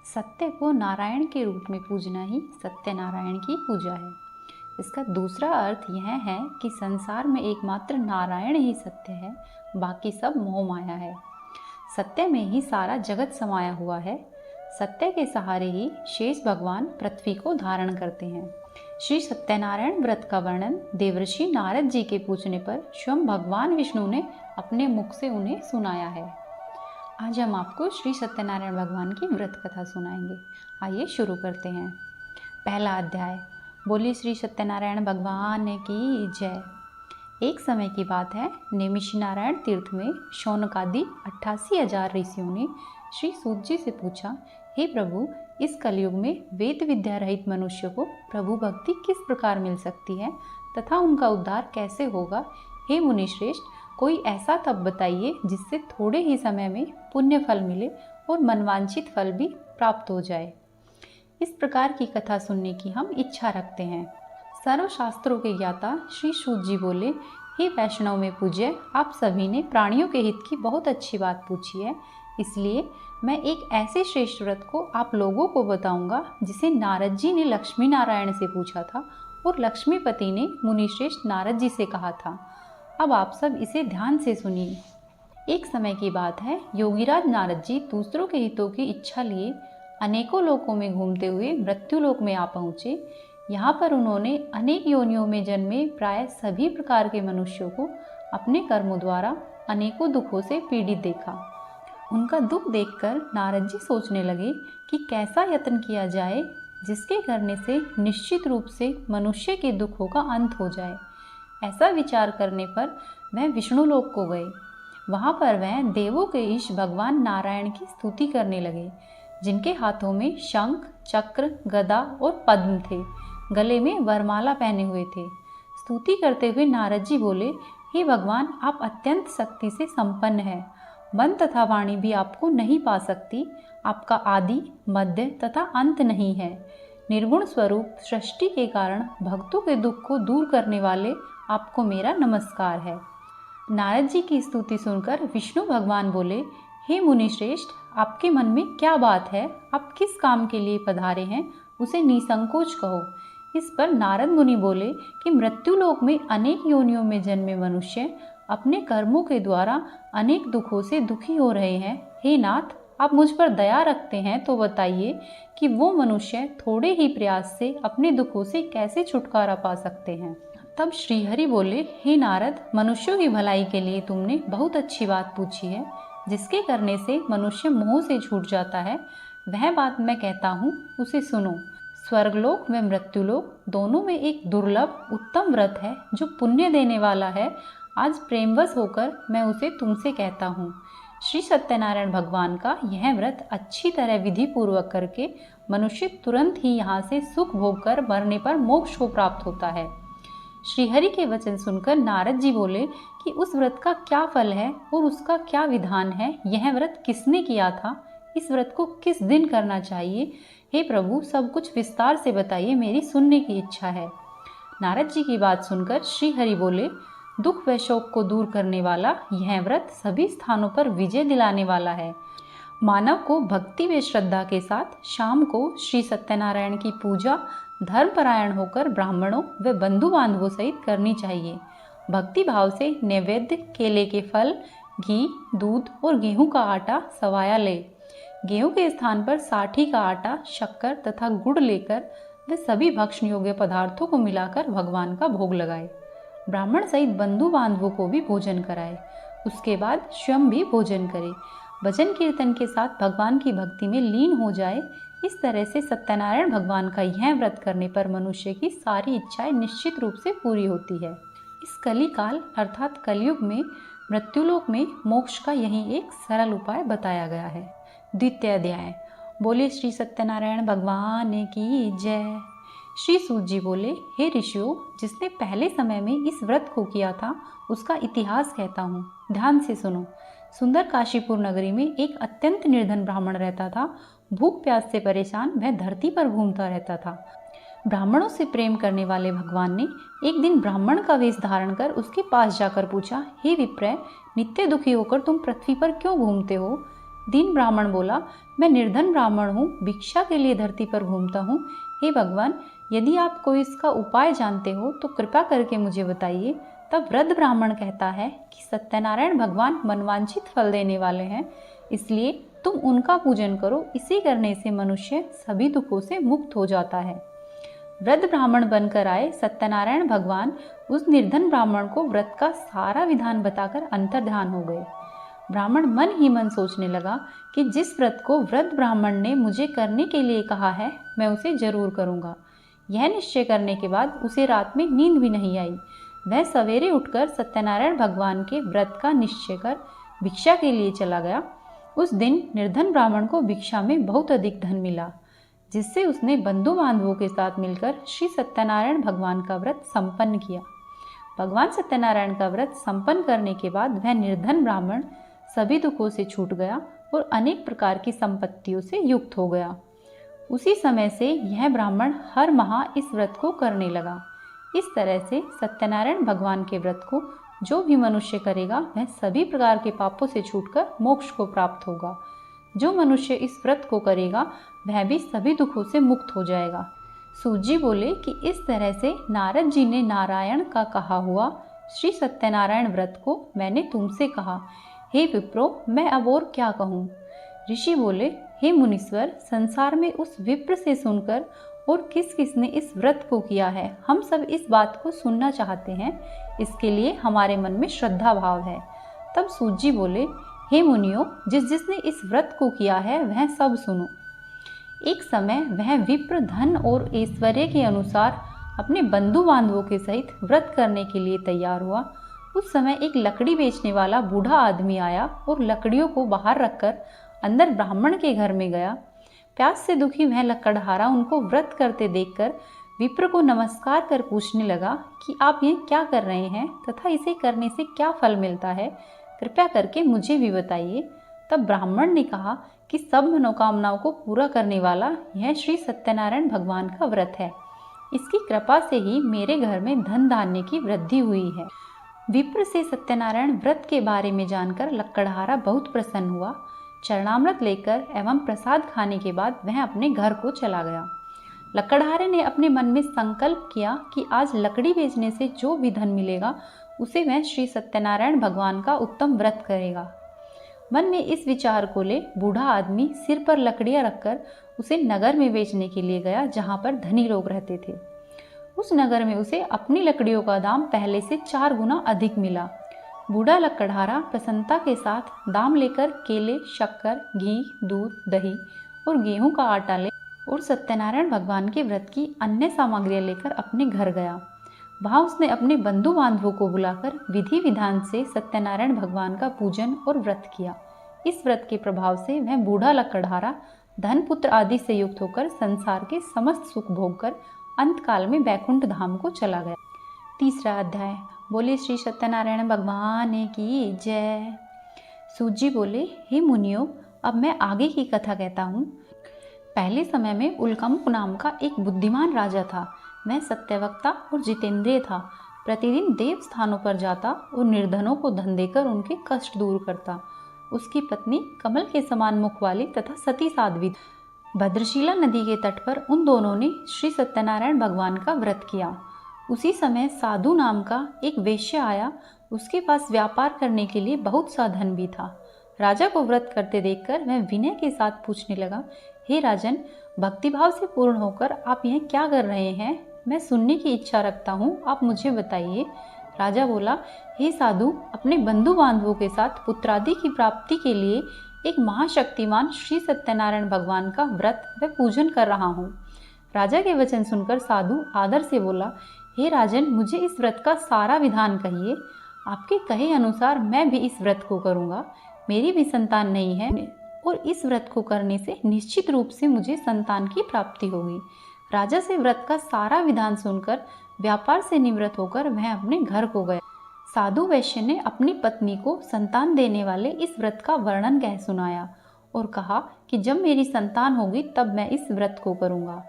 सत्य को नारायण के रूप में पूजना ही सत्यनारायण की पूजा है। इसका दूसरा अर्थ यह है कि संसार में एकमात्र नारायण ही सत्य है, बाकी सब मोह माया है। सत्य में ही सारा जगत समाया हुआ है। सत्य के सहारे ही शेष भगवान पृथ्वी को धारण करते हैं। श्री सत्यनारायण व्रत का वर्णन देवर्षि नारद जी के पूछने पर स्वयं भगवान विष्णु ने अपने मुख से उन्हें सुनाया है। आज हम आपको श्री सत्यनारायण भगवान की व्रत कथा सुनाएंगे। आइए शुरू करते हैं। पहला अध्याय। बोली श्री सत्यनारायण भगवान की जय। एक समय की बात है, नेमिषि नारायण तीर्थ में शौनकादि 88,000 ऋषियों ने श्री सूत जी से पूछा, हे प्रभु, इस कलयुग में वेद विद्या रहित मनुष्य को प्रभु भक्ति किस प्रकार मिल सकती है तथा उनका उद्धार कैसे होगा। हे मुनिश्रेष्ठ, कोई ऐसा तप बताइए जिससे थोड़े ही समय में पुण्य फल मिले और मनवांछित फल भी प्राप्त हो जाए। इस प्रकार की कथा सुनने की हम इच्छा रखते हैं। सर्वशास्त्रों के ज्ञाता श्री सूत जी बोले, हे वैष्णव में पूज्य, आप सभी ने प्राणियों के हित की बहुत अच्छी बात पूछी है, इसलिए मैं एक ऐसे श्रेष्ठ व्रत को आप लोगों को बताऊंगा जिसे नारद जी ने लक्ष्मी नारायण से पूछा था और लक्ष्मीपति ने मुनिश्रेष्ठ नारद जी से कहा था। अब आप सब इसे ध्यान से सुनिए। एक समय की बात है, योगीराज नारद जी दूसरों के हितों की इच्छा लिए अनेकों लोकों में घूमते हुए मृत्युलोक में आ पहुँचे। यहाँ पर उन्होंने अनेक योनियों में जन्मे प्राय सभी प्रकार के मनुष्यों को अपने कर्मों द्वारा अनेकों दुखों से पीड़ित देखा। उनका दुख देखकर नारद जी सोचने लगे कि कैसा यत्न किया जाए जिसके करने से निश्चित रूप से मनुष्य के दुखों का अंत हो जाए। ऐसा विचार करने पर वह विष्णु लोक को गए। वहाँ पर वह देवों के ईश भगवान नारायण की स्तुति करने लगे, जिनके हाथों में शंख, चक्र, गदा और पद्म थे, गले में वरमाला पहने हुए थे। स्तुति करते हुए नारद जी बोले, हे भगवान, आप अत्यंत शक्ति से संपन्न हैं। मन तथा वाणी भी आपको नहीं पा सकती। आपका आदि, मध्य तथा अंत नहीं है। निर्गुण स्वरूप सृष्टि के कारण भक्तों के दुख को दूर करने वाले आपको मेरा नमस्कार है। नारद जी की स्तुति सुनकर विष्णु भगवान बोले, हे मुनिश्रेष्ठ, आपके मन में क्या बात है? आप किस काम के लिए पधारे हैं, उसे निसंकोच कहो। इस पर नारद मुनि बोले कि मृत्युलोक में अनेक योनियों में जन्मे मनुष्य अपने कर्मों के द्वारा अनेक दुखों से दुखी हो रहे हैं। हे नाथ, आप मुझ पर दया रखते हैं तो बताइए कि वो मनुष्य थोड़े ही प्रयास से अपने दुखों से कैसे छुटकारा पा सकते हैं। तब श्रीहरि बोले, हे नारद, मनुष्यों की भलाई के लिए तुमने बहुत अच्छी बात पूछी है। जिसके करने से मनुष्य मोह से छूट जाता है, वह बात मैं कहता हूँ, उसे सुनो। स्वर्गलोक व मृत्युलोक दोनों में एक दुर्लभ उत्तम व्रत है जो पुण्य देने वाला है। आज प्रेमवश होकर मैं उसे तुमसे कहता हूँ। श्री सत्यनारायण भगवान का यह व्रत अच्छी तरह विधि पूर्वक करके मनुष्य तुरंत ही यहाँ से सुख भोग कर मरने पर मोक्ष को प्राप्त होता है। श्रीहरि के वचन सुनकर नारद जी बोले कि उस व्रत का क्या फल है और उसका क्या विधान है। यह व्रत किसने किया था? इस व्रत को किस दिन करना चाहिए? हे प्रभु, सब कुछ विस्तार से बताइए, मेरी सुनने की इच्छा है। नारद जी की बात सुनकर श्रीहरि बोले, दुख व शोक को दूर करने वाला यह व्रत सभी स्थानों पर विजय दिलाने वाला है। मानव को भक्ति व श्रद्धा के साथ शाम को श्री सत्यनारायण की पूजा धर्मपरायण होकर ब्राह्मणों व बंधु बांधवों सहित करनी चाहिए। भक्ति भाव से नैवेद्य, केले के फल, घी, दूध और गेहूं का आटा सवाया ले। गेहूं के स्थान पर साठी का आटा, शक्कर तथा गुड़ लेकर वे सभी भक्षण योग्य पदार्थों को मिलाकर भगवान का भोग लगाए। ब्राह्मण सहित बंधु बांधवों को भी भोजन कराए। उसके बाद स्वयं भी भोजन करे। भजन कीर्तन के साथ भगवान की भक्ति में लीन हो जाए। इस तरह से सत्यनारायण भगवान का यह व्रत करने पर मनुष्य की सारी इच्छाएं निश्चित रूप से पूरी होती है। इस कलिकाल अर्थात कलयुग में मृत्युलोक में मोक्ष का यही एक सरल उपाय बताया गया है। द्वितीय अध्याय। बोले श्री सत्यनारायण भगवान की जय। श्री सूत जी बोले, हे ऋषियों, जिसने पहले समय में इस व्रत को किया था उसका इतिहास कहता हूँ, ध्यान से सुनो। सुंदर काशीपुर नगरी में एक अत्यंत निर्धन ब्राह्मण रहता था। भूख प्यास से परेशान वह धरती पर घूमता रहता था। ब्राह्मणों से प्रेम करने वाले भगवान ने एक दिन ब्राह्मण का वेश धारण कर उसके पास जाकर पूछा, हे विप्र, नित्य दुखी होकर तुम पृथ्वी पर क्यों घूमते हो? दीन ब्राह्मण बोला, मैं निर्धन ब्राह्मण हूँ, भिक्षा के लिए धरती पर घूमता हूँ। हे भगवान, यदि आप कोई इसका उपाय जानते हो तो कृपा करके मुझे बताइए। तब वृद्ध ब्राह्मण कहता है कि सत्यनारायण भगवान मनवांछित फल देने वाले हैं, इसलिए तुम उनका पूजन करो। इसी करने से मनुष्य सभी दुखों से मुक्त हो जाता है। वृद्ध ब्राह्मण बनकर आए सत्यनारायण भगवान उस निर्धन ब्राह्मण को व्रत का सारा विधान बताकर अंतर्ध्यान हो गए। ब्राह्मण मन ही मन सोचने लगा कि जिस व्रत को वृद्ध ब्राह्मण ने मुझे करने के लिए कहा है, मैं उसे जरूर करूँगा। यह निश्चय करने के बाद उसे रात में नींद भी नहीं आई। वह सवेरे उठकर सत्यनारायण भगवान के व्रत का निश्चय कर भिक्षा के लिए चला गया। उस दिन निर्धन ब्राह्मण को भिक्षा में बहुत अधिक धन मिला, जिससे उसने बंधु बांधवों के साथ मिलकर श्री सत्यनारायण भगवान का व्रत संपन्न किया। भगवान सत्यनारायण का व्रत संपन्न करने के बाद वह निर्धन ब्राह्मण सभी दुखों से छूट गया और अनेक प्रकार की संपत्तियों से युक्त हो गया। उसी समय से यह ब्राह्मण हर माह इस व्रत को करने लगा। इस तरह से सत्यनारायण भगवान के व्रत को जो भी मनुष्य करेगा वह सभी प्रकार के पापों से छूटकर मोक्ष को प्राप्त होगा। जो मनुष्य इस व्रत को करेगा वह भी सभी दुखों से मुक्त हो जाएगा। सूत जी बोले कि इस तरह से नारद जी ने नारायण का कहा हुआ श्री सत्यनारायण व्रत को मैंने तुमसे कहा। हे विप्रो, मैं अब और क्या कहूँ। ऋषि बोले, हे मुनीश्वर, संसार में उस विप्र से सुनकर और किस किसने इस व्रत को किया है, हम सब इस बात को सुनना चाहते हैं। इसके लिए हमारे मन में श्रद्धा भाव है। तब सूत जी बोले, हे मुनियों, जिसने इस व्रत को किया है वह सब सुनो। एक समय वह विप्र धन और ऐश्वर्य के अनुसार अपने बंधु बांधवों के सहित व्रत करने के लिए तैयार हुआ। उस समय एक लकड़ी बेचने वाला बूढ़ा आदमी आया और लकड़ियों को बाहर रखकर अंदर ब्राह्मण के घर में गया। प्यास से दुखी वह लकड़हारा उनको व्रत करते देखकर विप्र को नमस्कार कर पूछने लगा कि आप ये क्या कर रहे हैं तथा इसे करने से क्या फल मिलता है, कृपया करके मुझे भी बताइए। तब ब्राह्मण ने कहा कि सब मनोकामनाओं को पूरा करने वाला यह श्री सत्यनारायण भगवान का व्रत है। इसकी कृपा से ही मेरे घर में धन धान्य की वृद्धि हुई है। विप्र से सत्यनारायण व्रत के बारे में जानकर लकड़हारा बहुत प्रसन्न हुआ। चरणामृत लेकर एवं प्रसाद खाने के बाद वह अपने घर को चला गया। लकड़हारे ने अपने मन में संकल्प किया कि आज लकड़ी बेचने से जो भी धन मिलेगा उसे वह श्री सत्यनारायण भगवान का उत्तम व्रत करेगा। मन में इस विचार को ले बूढ़ा आदमी सिर पर लकड़ियां रखकर उसे नगर में बेचने के लिए गया, जहां पर धनी लोग रहते थे। उस नगर में उसे अपनी लकड़ियों का दाम पहले से 4 गुना अधिक मिला। बूढ़ा लकड़हारा प्रसन्नता के साथ दाम लेकर केले, शक्कर, घी, दूध, दही और गेहूं का आटा ले और सत्यनारायण भगवान के व्रत की अन्य सामग्रियां लेकर अपने घर गया। वहां उसने अपने बंधु बांधवों को बुलाकर विधि विधान से सत्यनारायण भगवान का पूजन और व्रत किया। इस व्रत के प्रभाव से वह बूढ़ा लकड़हारा धन पुत्र आदि से युक्त होकर संसार के समस्त सुख भोग कर अंत काल में बैकुंठ धाम को चला गया। तीसरा अध्याय। बोले श्री सत्यनारायण भगवान की जय। सूत जी बोले, हे मुनियों, अब मैं आगे की कथा कहता हूँ। पहले समय में उल्कंप नाम का एक बुद्धिमान राजा था। वह सत्यवक्ता और जितेंद्रिय था। प्रतिदिन देव स्थानों पर जाता और निर्धनों को धन देकर उनके कष्ट दूर करता। उसकी पत्नी कमल के समान मुख वाली तथा सती साध्वी। भद्रशिला नदी के तट पर उन दोनों ने श्री सत्यनारायण भगवान का व्रत किया। उसी समय साधु नाम का एक वेश्या आया। उसके पास व्यापार करने के लिए बहुत सा धन भी था। राजा को व्रत करते देखकर वह विनय के साथ पूछने लगा, हे राजन, भक्तिभाव से पूर्ण होकर आप यह क्या कर रहे हैं? मैं सुनने की इच्छा रखता हूँ, आप मुझे बताइए। राजा बोला, हे साधु, अपने बंधु बांधवों के साथ पुत्रादि की प्राप्ति के लिए एक महाशक्तिमान श्री सत्यनारायण भगवान का व्रत व पूजन कर रहा हूँ। राजा के वचन सुनकर साधु आदर से बोला, हे राजन, मुझे इस व्रत का सारा विधान कहिए। आपके कहे अनुसार मैं भी इस व्रत को करूँगा। मेरी भी संतान नहीं है और इस व्रत को करने से निश्चित रूप से मुझे संतान की प्राप्ति होगी। राजा से व्रत का सारा विधान सुनकर व्यापार से निवृत्त होकर वह अपने घर को गया। साधु वैश्य ने अपनी पत्नी को संतान देने वाले इस व्रत का वर्णन कह सुनाया और कहा कि जब मेरी संतान होगी तब मैं इस व्रत को करूँगा।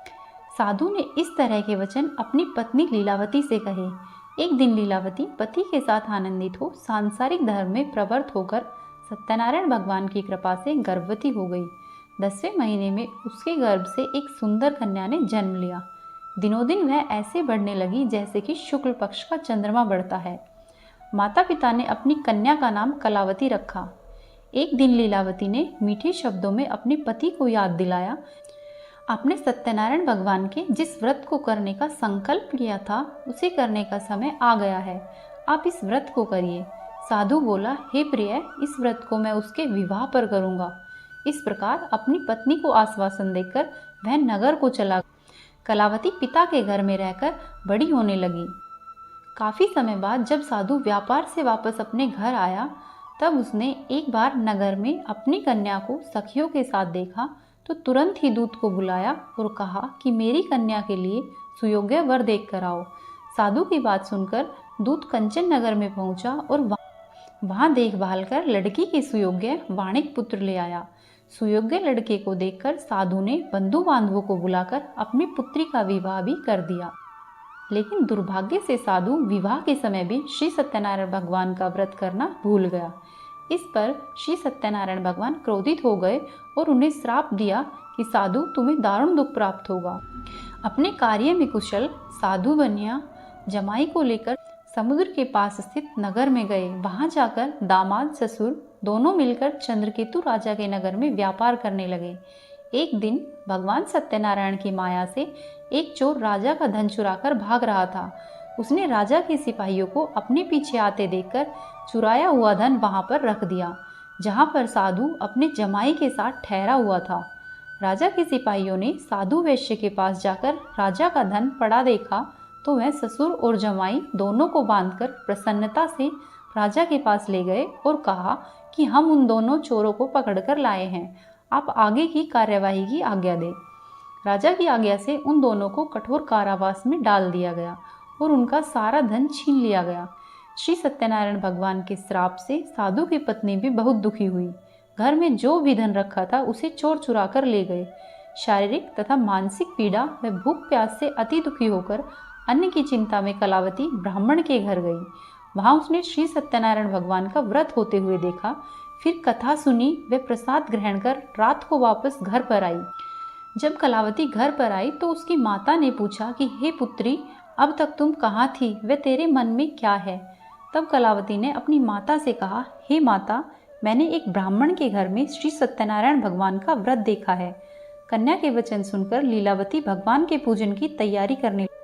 साधु ने इस तरह के वचन अपनी पत्नी लीलावती से कहे। एक दिन लीलावती पति के साथ आनंदित हो सांसारिक धर्म में प्रवृत्त होकर सत्यनारायण भगवान की कृपा से गर्भवती हो गई। 10वें महीने में उसके गर्भ से एक सुंदर कन्या ने जन्म लिया। दिनों दिन वह ऐसे बढ़ने लगी जैसे कि शुक्ल पक्ष का चंद्रमा बढ़ता है। माता पिता ने अपनी कन्या का नाम कलावती रखा। एक दिन लीलावती ने मीठे शब्दों में अपने पति को याद दिलाया, आपने सत्यनारायण भगवान के जिस व्रत को करने का संकल्प किया था उसे करने का समय आ गया है, आप इस व्रत को करिए। साधु बोला, हे प्रिय, इस व्रत को मैं उसके विवाह पर करूँगा। इस प्रकार अपनी पत्नी को आश्वासन देकर वह नगर को चला। कलावती पिता के घर में रहकर बड़ी होने लगी। काफ़ी समय बाद जब साधु व्यापार से वापस अपने घर आया, तब उसने एक बार नगर में अपनी कन्या को सखियों के साथ देखा तो तुरंत ही दूत को बुलाया और कहा कि मेरी कन्या के लिए सुयोग्य वर देख कर आओ। साधु की बात सुनकर दूत कंचन नगर में पहुंचा और वहां देखभाल कर लड़की के सुयोग्य वाणिक पुत्र ले आया। सुयोग्य लड़के को देखकर साधु ने बंधु बांधवों को बुलाकर अपनी पुत्री का विवाह भी कर दिया। लेकिन दुर्भाग्य से साधु विवाह के समय भी श्री सत्यनारायण भगवान का व्रत करना भूल गया। इस पर श्री सत्यनारायण भगवान क्रोधित हो गए और उन्हें श्राप दिया कि साधु, तुम्हें दारुण दुख प्राप्त होगा। अपने कार्य में कुशल साधु बनिया जमाई को लेकर समुद्र के पास स्थित नगर में गए। वहां जाकर दामाद ससुर दोनों मिलकर चंद्रकेतु राजा के नगर में व्यापार करने लगे। एक दिन भगवान सत्यनारायण की माया से एक चोर राजा का धन चुराकर भाग रहा था। उसने राजा के सिपाहियों को अपने पीछे आते देखकर चुराया हुआ धन वहां पर रख दिया, जहां पर साधु अपने जमाई के साथ ठहरा हुआ था। राजा के सिपाहियों ने साधु वैश्य के पास जाकर राजा का धन पड़ा देखा तो वह ससुर और जमाई दोनों को बांधकर प्रसन्नता से राजा के पास ले गए और कहा कि हम उन दोनों चोरों को पकड़कर लाए हैं, आप आगे की कार्यवाही की आज्ञा दें। राजा की आज्ञा से उन दोनों को कठोर कारावास में डाल दिया गया और उनका सारा धन छीन लिया गया। श्री सत्यनारायण भगवान के श्राप से साधु की पत्नी भी बहुत दुखी हुई। घर में जो भी धन रखा था उसे चोर चुरा कर ले गए। शारीरिक तथा मानसिक पीड़ा व भूख प्यास से अति दुखी होकर अन्न की चिंता में कलावती ब्राह्मण के घर गई। वहां उसने श्री सत्यनारायण भगवान का व्रत होते हुए देखा। फिर कथा सुनी व प्रसाद ग्रहण कर रात को वापस घर पर आई। जब कलावती घर पर आई तो उसकी माता ने पूछा कि हे पुत्री, अब तक तुम कहाँ थी व तेरे मन में क्या है? तब कलावती ने अपनी माता से कहा, हे माता, मैंने एक ब्राह्मण के घर में श्री सत्यनारायण भगवान का व्रत देखा है। कन्या के वचन सुनकर लीलावती भगवान के पूजन की तैयारी करने लगी।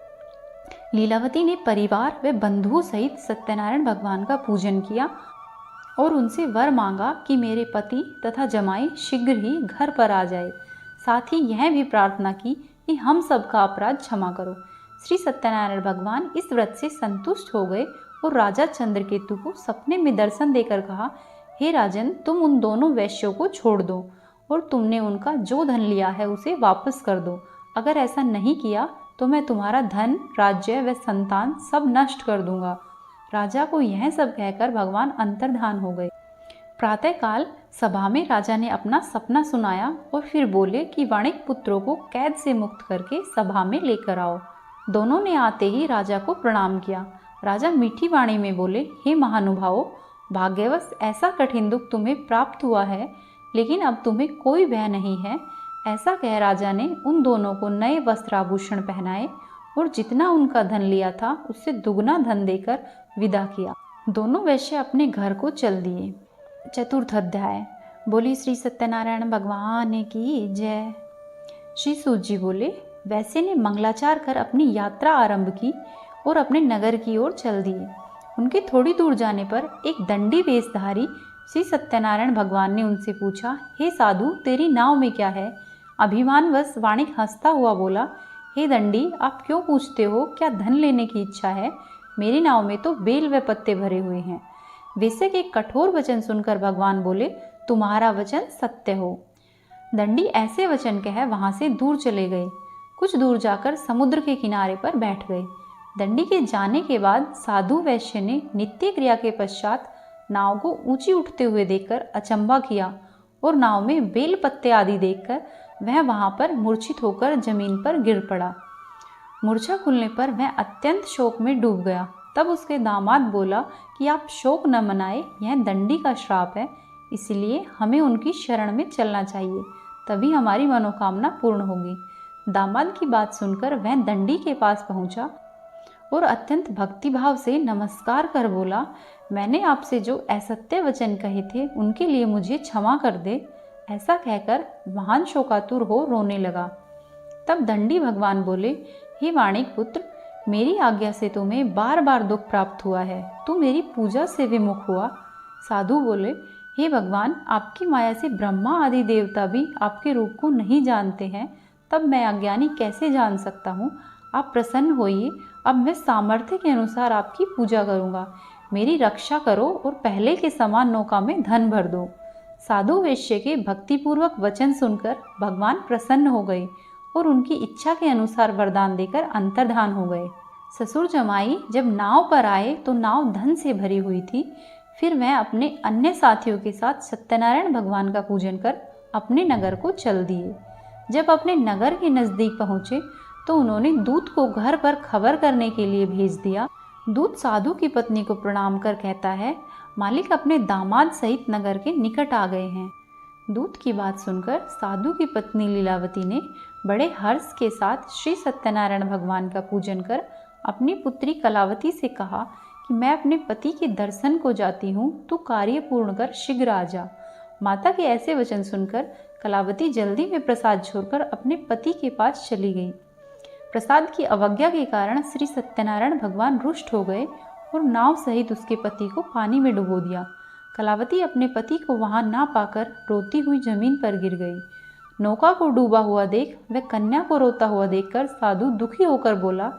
लीलावती ने परिवार व बंधुओं सहित सत्यनारायण भगवान का पूजन किया और उनसे वर मांगा कि मेरे पति तथा जमाई शीघ्र ही घर पर आ जाए। साथ ही यह भी प्रार्थना की कि हम सबका अपराध क्षमा करो। श्री सत्यनारायण भगवान इस व्रत से संतुष्ट हो गए और राजा चंद्रकेतु को सपने में दर्शन देकर कहा, हे राजन, तुम उन दोनों वैश्यों को छोड़ दो और तुमने उनका जो धन लिया है उसे वापस कर दो। अगर ऐसा नहीं किया तो मैं तुम्हारा धन, राज्य व संतान सब नष्ट कर दूंगा। राजा को यह सब कहकर भगवान अंतर्धान हो गए। प्रातःकाल सभा में राजा ने अपना सपना सुनाया और फिर बोले कि वाणिक पुत्रों को कैद से मुक्त करके सभा में लेकर आओ। दोनों ने आते ही राजा को प्रणाम किया। राजा मीठी वाणी में बोले, हे महानुभावों, भाग्यवश ऐसा कठिन दुख तुम्हें प्राप्त हुआ है, लेकिन अब तुम्हें कोई भय नहीं है। ऐसा कह राजा ने उन दोनों को नए वस्त्राभूषण पहनाए और जितना उनका धन लिया था उससे दुगना धन देकर विदा किया। दोनों वैश्य अपने घर को चल दिए। चतुर्थ अध्याय। बोली श्री सत्यनारायण भगवान की जय। श्री सूत जी बोले, वैश्य ने मंगलाचार कर अपनी यात्रा आरंभ की और अपने नगर की ओर चल दिए। उनके थोड़ी दूर जाने पर एक दंडी वेशधारी श्री सत्यनारायण भगवान ने उनसे पूछा, हे साधु, तेरी नाव में क्या है? अभिमानवश वाणिक हंसता हुआ बोला, हे दंडी, आप क्यों पूछते हो? क्या धन लेने की इच्छा है? मेरी नाव में तो बेल व पत्ते भरे हुए हैं। वैश्य के कठोर वचन सुनकर भगवान बोले, तुम्हारा वचन सत्य हो। दंडी ऐसे वचन कह वहां से दूर चले गए। कुछ दूर जाकर समुद्र के किनारे पर बैठ गए। दंडी के जाने के बाद साधु वैश्य ने नित्य क्रिया के पश्चात नाव को ऊंची उठते हुए देखकर अचंभा किया और नाव में बेल पत्ते आदि देखकर वह वहां पर मूर्छित होकर जमीन पर गिर पड़ा। मूर्छा खुलने पर वह अत्यंत शोक में डूब गया। तब उसके दामाद बोला कि आप शोक न मनाए, यह दंडी का श्राप है, इसलिए हमें उनकी शरण में चलना चाहिए, तभी हमारी मनोकामना पूर्ण होगी। दामाद की बात सुनकर वह दंडी के पास पहुंचा और अत्यंत भक्तिभाव से नमस्कार कर बोला, मैंने आपसे जो असत्य वचन कहे थे उनके लिए मुझे क्षमा कर दे। ऐसा कहकर महान शोकातुर हो रोने लगा। तब दंडी भगवान बोले, हे वाणिक पुत्र, मेरी आज्ञा से तुम्हें बार बार दुख प्राप्त हुआ है, तू मेरी पूजा से विमुख हुआ। साधु बोले, हे भगवान, आपकी माया से ब्रह्मा आदि देवता भी आपके रूप को नहीं जानते हैं, तब मैं अज्ञानी कैसे जान सकता हूँ। आप प्रसन्न होइए, अब मैं सामर्थ्य के अनुसार आपकी पूजा करूँगा। मेरी रक्षा करो और पहले के समान नौका में धन भर दो। साधु वैश्य के भक्तिपूर्वक वचन सुनकर भगवान प्रसन्न हो गए और उनकी इच्छा के अनुसार वरदान देकर अंतर्धान हो गए। ससुर जमाई जब नाव पर आए तो नाव धन से भरी हुई थी। फिर वह अपने अन्य साथियों के साथ सत्यनारायण भगवान का पूजन कर अपने नगर को चल दिए। जब अपने नगर के नज़दीक पहुँचे तो उन्होंने दूत को घर पर खबर करने के लिए भेज दिया। दूत साधु की पत्नी को प्रणाम कर कहता है, मालिक अपने दामाद सहित नगर के निकट आ गए हैं। दूत की बात सुनकर साधु की पत्नी लीलावती ने बड़े हर्ष के साथ श्री सत्यनारायण भगवान का पूजन कर अपनी पुत्री कलावती से कहा कि मैं अपने पति के दर्शन को जाती हूँ, तू कार्य पूर्ण कर शीघ्र आ जा। माता के ऐसे वचन सुनकर कलावती जल्दी में प्रसाद छोड़कर अपने पति के पास चली गई। प्रसाद की अवज्ञा के कारण श्री सत्यनारायण भगवान रुष्ट हो गए और नाव सहित उसके पति को पानी में डुबो दिया। कलावती अपने पति को वहां ना पाकर रोती हुई जमीन पर गिर गई। नौका को डूबा हुआ देख वह कन्या को रोता हुआ देखकर साधु दुखी होकर बोला,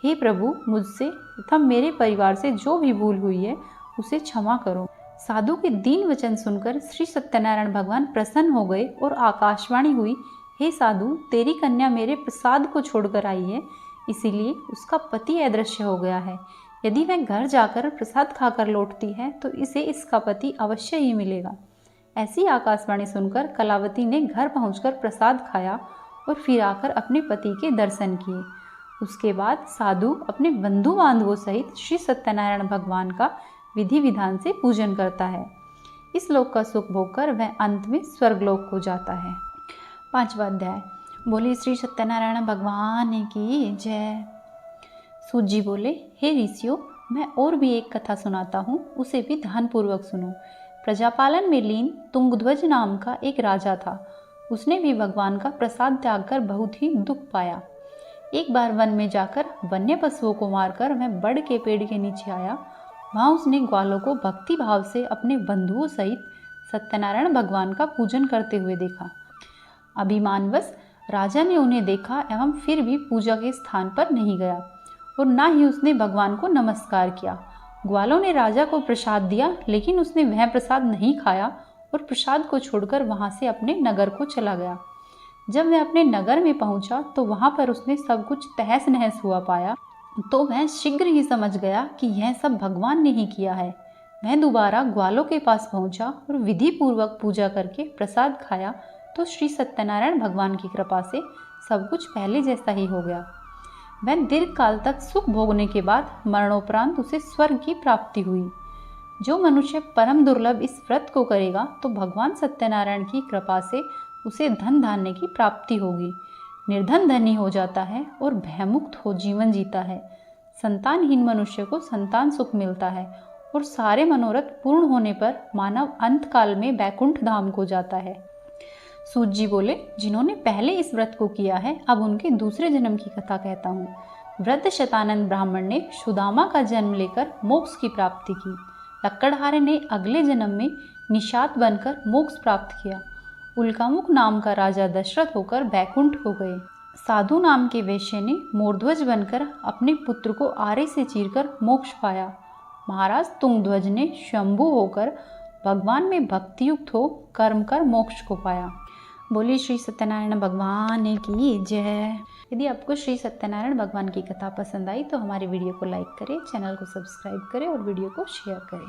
हे प्रभु, मुझसे तथा मेरे परिवार से जो भी भूल हुई है उसे क्षमा करो। साधु के दीन वचन सुनकर श्री सत्यनारायण भगवान प्रसन्न हो गए और आकाशवाणी हुई, हे साधु, तेरी कन्या मेरे प्रसाद को छोड़कर आई है, इसीलिए उसका पति अदृश्य हो गया है। यदि वह घर जाकर प्रसाद खाकर लौटती है तो इसे इसका पति अवश्य ही मिलेगा। ऐसी आकाशवाणी सुनकर कलावती ने घर पहुंचकर प्रसाद खाया और फिर आकर अपने पति के दर्शन किए। उसके बाद साधु अपने बंधु बांधवों सहित श्री सत्यनारायण भगवान का विधि विधान से पूजन करता है। इस लोक का सुख भोगकर वह अंत में स्वर्गलोक को जाता है। 5वां अध्याय। बोले श्री सत्यनारायण भगवान की जय। सूत जी बोले, हे ऋषियों, मैं और भी एक कथा सुनाता हूँ, उसे भी ध्यानपूर्वक सुनो। प्रजापालन में लीन तुंगध्वज नाम का एक राजा था। उसने भी भगवान का प्रसाद त्याग कर बहुत ही दुख पाया। एक बार वन में जाकर वन्य पशुओं को मारकर वह बड़ के पेड़ के नीचे आया। वहाँ उसने ग्वालों को भक्ति भाव से अपने बंधुओं सहित सत्यनारायण भगवान का पूजन करते हुए देखा। अभिमानवश राजा ने उन्हें देखा एवं फिर भी पूजा के स्थान पर नहीं गया और ना ही उसने भगवान को नमस्कार किया। ग्वालों ने राजा को प्रसाद दिया, लेकिन उसने वह प्रसाद नहीं खाया और प्रसाद को छोड़कर वहां से अपने नगर को चला गया। जब वह अपने नगर में पहुंचा तो वहां पर उसने सब कुछ तहस नहस हुआ पाया, तो वह शीघ्र ही समझ गया कि यह सब भगवान ने ही किया है। वह दोबारा ग्वालों के पास पहुंचा और विधि पूर्वक पूजा करके प्रसाद खाया तो श्री सत्यनारायण भगवान की कृपा से सब कुछ पहले जैसा ही हो गया। वह दीर्घ काल तक सुख भोगने के बाद मरणोपरांत उसे स्वर्ग की प्राप्ति हुई। जो मनुष्य परम दुर्लभ इस व्रत को करेगा तो भगवान सत्यनारायण की कृपा से उसे धन धान्य की प्राप्ति होगी। निर्धन धनी हो जाता है और भयमुक्त हो जीवन जीता है। संतानहीन मनुष्य को संतान सुख मिलता है और सारे मनोरथ पूर्ण होने पर मानव अंत काल में वैकुंठ धाम को जाता है। सूत जी बोले, जिन्होंने पहले इस व्रत को किया है, अब उनके दूसरे जन्म की कथा कहता हूँ। वृद्ध शतानंद ब्राह्मण ने सुदामा का जन्म लेकर मोक्ष की प्राप्ति की। लक्कड़हारे ने अगले जन्म में निषाद बनकर मोक्ष प्राप्त किया। उल्कामुख नाम का राजा दशरथ होकर बैकुंठ हो गए। साधु नाम के वैश्य ने मोरध्वज बनकर अपने पुत्र को आरे से चीरकर मोक्ष पाया। महाराज तुंगध्वज ने शंभु होकर भगवान में भक्तियुक्त हो कर्म कर मोक्ष को पाया। बोलिए श्री सत्यनारायण भगवान की जय। यदि आपको श्री सत्यनारायण भगवान की कथा पसंद आई तो हमारे वीडियो को लाइक करें, चैनल को सब्सक्राइब करें और वीडियो को शेयर करें।